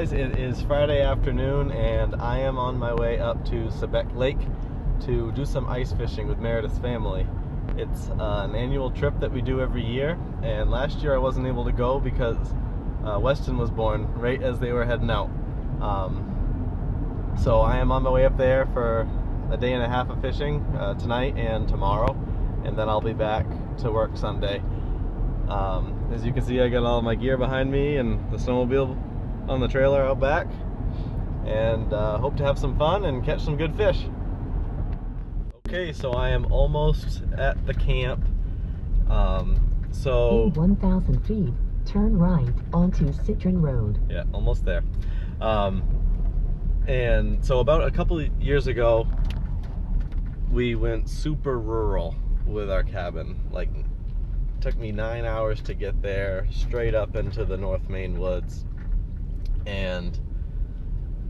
guys, it is Friday afternoon and I am on my way up to Sebec Lake to do some ice fishing with Meredith's family. It's an annual trip that we do every year, and last year I wasn't able to go because Weston was born right as they were heading out. So I am on my way up there for a day and a half of fishing tonight and tomorrow, and then I'll be back to work Sunday. As you can see, I got all my gear behind me and the snowmobile on the trailer out back, and hope to have some fun and catch some good fish. Okay, so I am almost at the camp. In 1,000 feet, turn right onto Citron Road. Yeah, almost there. And so about a couple of years ago, we went super rural with our cabin. Like, took me 9 hours to get there, straight up into the North Maine woods. And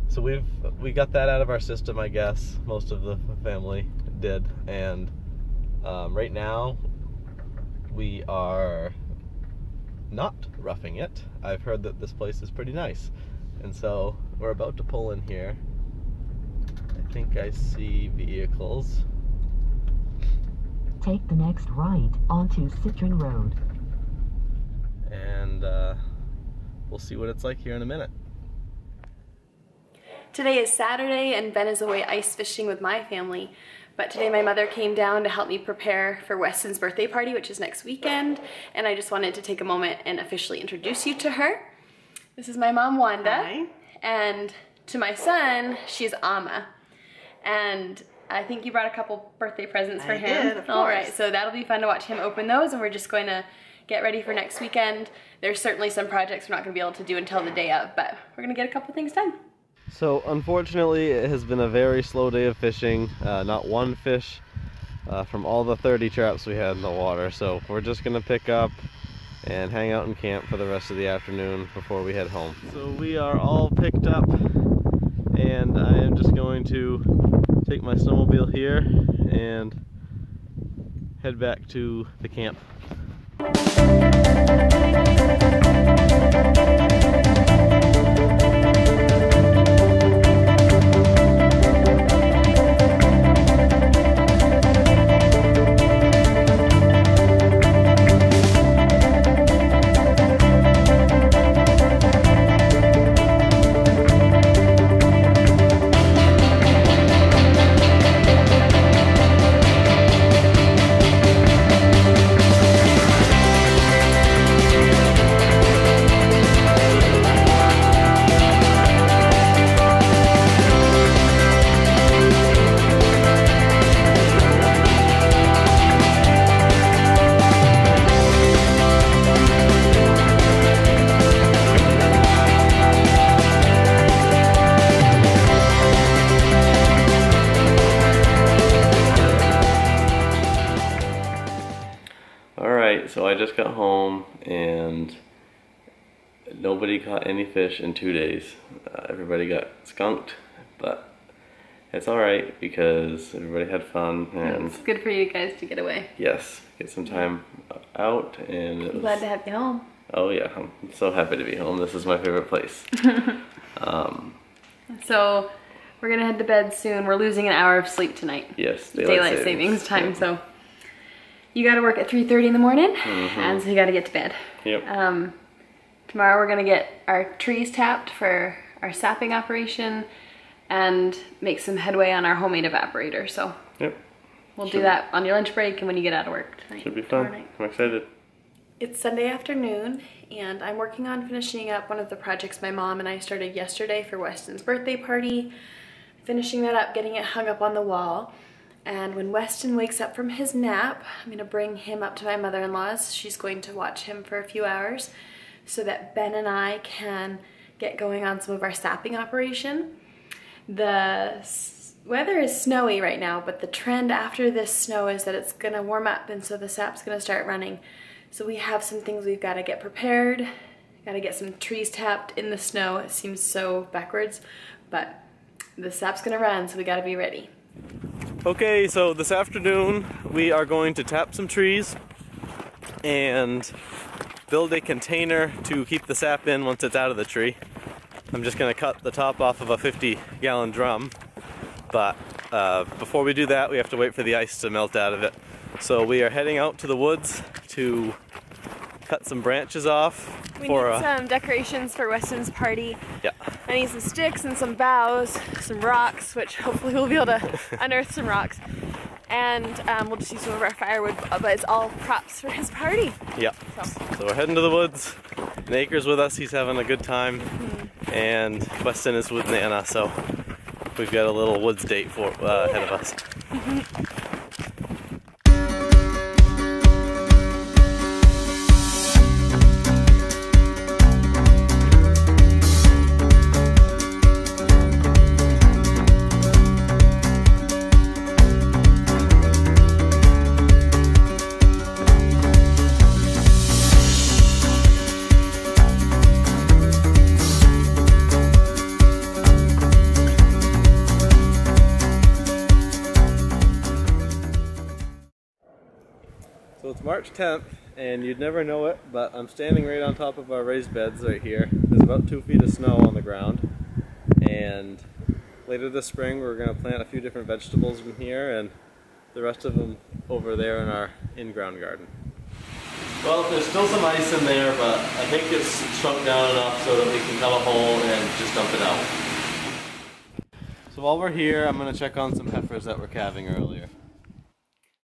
so we got that out of our system, I guess. Most of the family did. And right now we are not roughing it. I've heard that this place is pretty nice, and so we're about to pull in here. I think I see vehicles. Take the next right onto Citron Road. And we'll see what it's like here in a minute. Today is Saturday and Ben is away ice fishing with my family. But today my mother came down to help me prepare for Weston's birthday party, which is next weekend. And I just wanted to take a moment and officially introduce you to her. This is my mom, Wanda. Hi. And to my son, she's Amma. And I think you brought a couple birthday presents for him. I did, of course. All right, so that'll be fun to watch him open those, and we're just going to get ready for next weekend. There's certainly some projects we're not going to be able to do until the day of, but we're going to get a couple things done. So unfortunately, it has been a very slow day of fishing. Not one fish from all the 30 traps we had in the water. So we're just going to pick up and hang out in camp for the rest of the afternoon before we head home. So we are all picked up, and I am just going to take my snowmobile here and head back to the camp. So I just got home and nobody caught any fish in 2 days. Everybody got skunked, but it's alright because everybody had fun. And it's good for you guys to get away. Yes, get some time out, and I'm glad to have you home. Oh yeah, I'm so happy to be home. This is my favorite place. So we're gonna head to bed soon. We're losing an hour of sleep tonight. Yes, daylight savings time. So you got to work at 3:30 in the morning, and so you got to get to bed. Yep. Tomorrow we're gonna get our trees tapped for our sapping operation and make some headway on our homemade evaporator. So we'll do that on your lunch break and when you get out of work tonight. Should be fun. I'm excited. It's Sunday afternoon, and I'm working on finishing up one of the projects my mom and I started yesterday for Weston's birthday party. Finishing that up, getting it hung up on the wall. And when Weston wakes up from his nap, I'm gonna bring him up to my mother-in-law's. She's going to watch him for a few hours so that Ben and I can get going on some of our sapping operation. The weather is snowy right now, but the trend after this snow is that it's gonna warm up, and so the sap's gonna start running. So we have some things we've gotta get prepared, gotta get some trees tapped in the snow. It seems so backwards, but the sap's gonna run, so we gotta be ready. Okay, so this afternoon we are going to tap some trees and build a container to keep the sap in once it's out of the tree. I'm just gonna cut the top off of a 50-gallon drum, but before we do that, we have to wait for the ice to melt out of it. So we are heading out to the woods to cut some branches off. We need some decorations for Weston's party. Yeah. I need some sticks and some boughs, some rocks, which hopefully we'll be able to unearth some rocks. And we'll just use some of our firewood, but it's all props for his party. Yeah. So we're heading to the woods. Naker's with us, he's having a good time. And Weston is with Nana, so we've got a little woods date ahead of us. So it's March 10th, and you'd never know it, but I'm standing right on top of our raised beds right here. There's about 2 feet of snow on the ground, and later this spring we're going to plant a few different vegetables in here, and the rest of them over there in our in-ground garden. Well, there's still some ice in there, but I think it's shrunk down enough so that we can cut a hole and just dump it out. So while we're here, I'm going to check on some heifers that were calving earlier.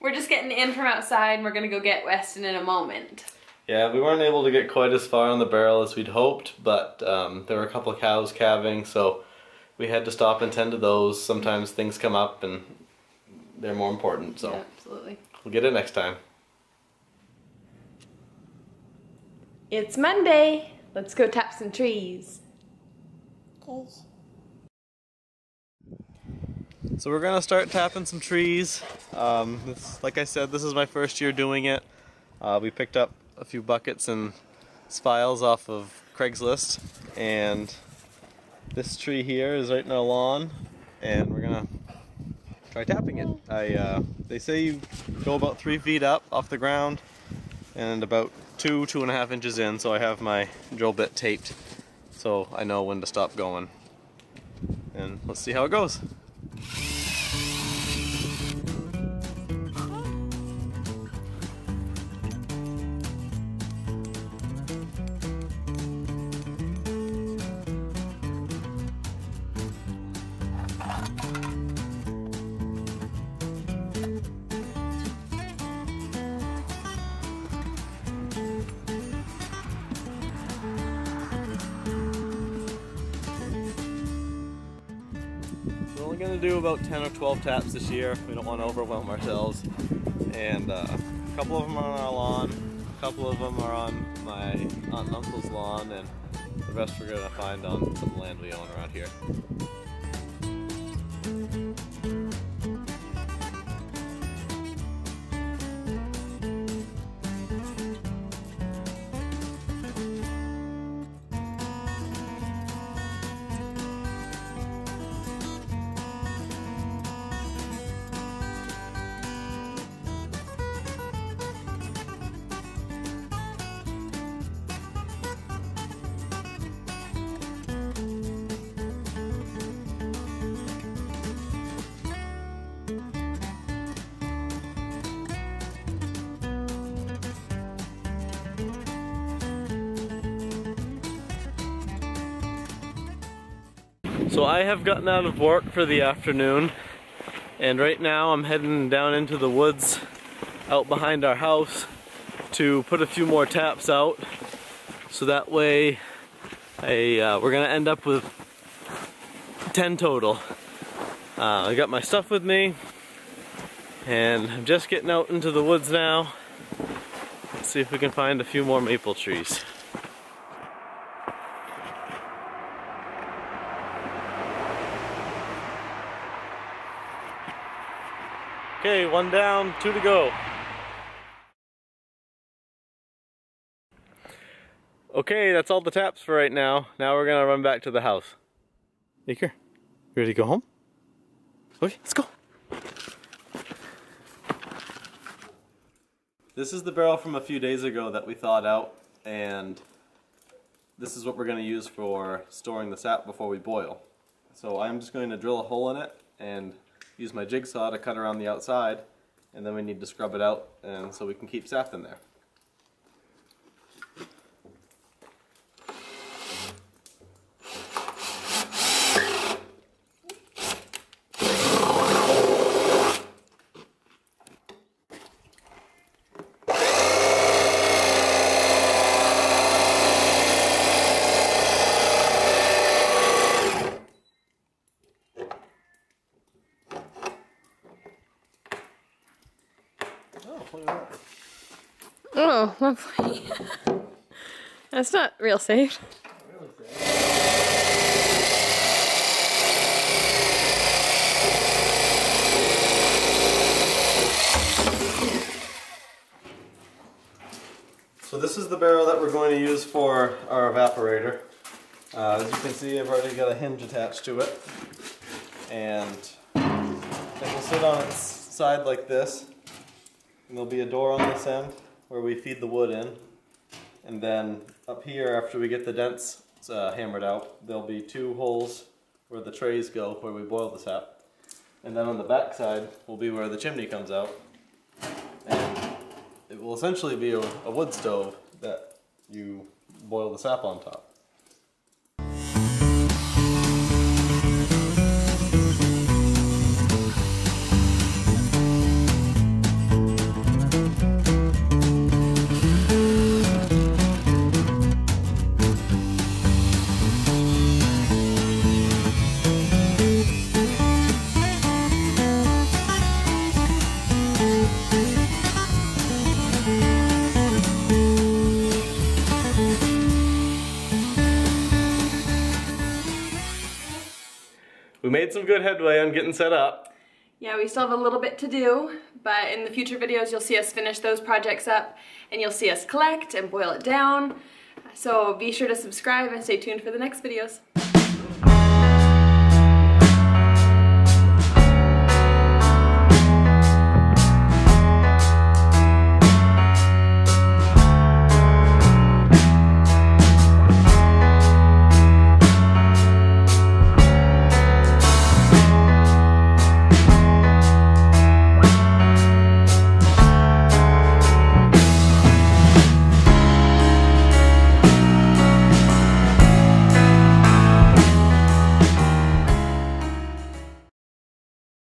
We're just getting in from outside and we're gonna go get Weston in a moment. Yeah, we weren't able to get quite as far on the barrel as we'd hoped, but there were a couple of cows calving, so we had to stop and tend to those. Sometimes things come up and they're more important, so yeah, absolutely. We'll get it next time. It's Monday. Let's go tap some trees. Okay. So we're gonna start tapping some trees. Like I said, this is my first year doing it. We picked up a few buckets and spiles off of Craigslist, and this tree here is right in our lawn, and we're gonna try tapping it. They say you go about 3 feet up off the ground and about 2.5 inches in, so I have my drill bit taped so I know when to stop going. And let's see how it goes. We're only going to do about 10 or 12 taps this year. We don't want to overwhelm ourselves. And a couple of them are on our lawn, a couple of them are on my aunt and uncle's lawn, and the rest we're going to find on some land we own around here. So I have gotten out of work for the afternoon, and right now I'm heading down into the woods out behind our house to put a few more taps out, so that way we're gonna end up with 10 total. I got my stuff with me, and I'm just getting out into the woods now. Let's see if we can find a few more maple trees. Okay, 1 down, 2 to go. Okay, that's all the taps for right now. Now we're gonna run back to the house. Baker, you ready to go home? Okay, let's go. This is the barrel from a few days ago that we thawed out, and this is what we're going to use for storing the sap before we boil. So I'm just going to drill a hole in it and use my jigsaw to cut around the outside, and then we need to scrub it out and so we can keep sap in there. Oh, lovely. That's not real safe. So this is the barrel that we're going to use for our evaporator. As you can see, I've already got a hinge attached to it, and it will sit on its side like this, and there'll be a door on this end where we feed the wood in, and then up here, after we get the dents hammered out, there'll be 2 holes where the trays go where we boil the sap, and then on the back side will be where the chimney comes out, and it will essentially be a wood stove that you boil the sap on top. We made some good headway on getting set up. Yeah, we still have a little bit to do, but in the future videos you'll see us finish those projects up, and you'll see us collect and boil it down. So be sure to subscribe and stay tuned for the next videos.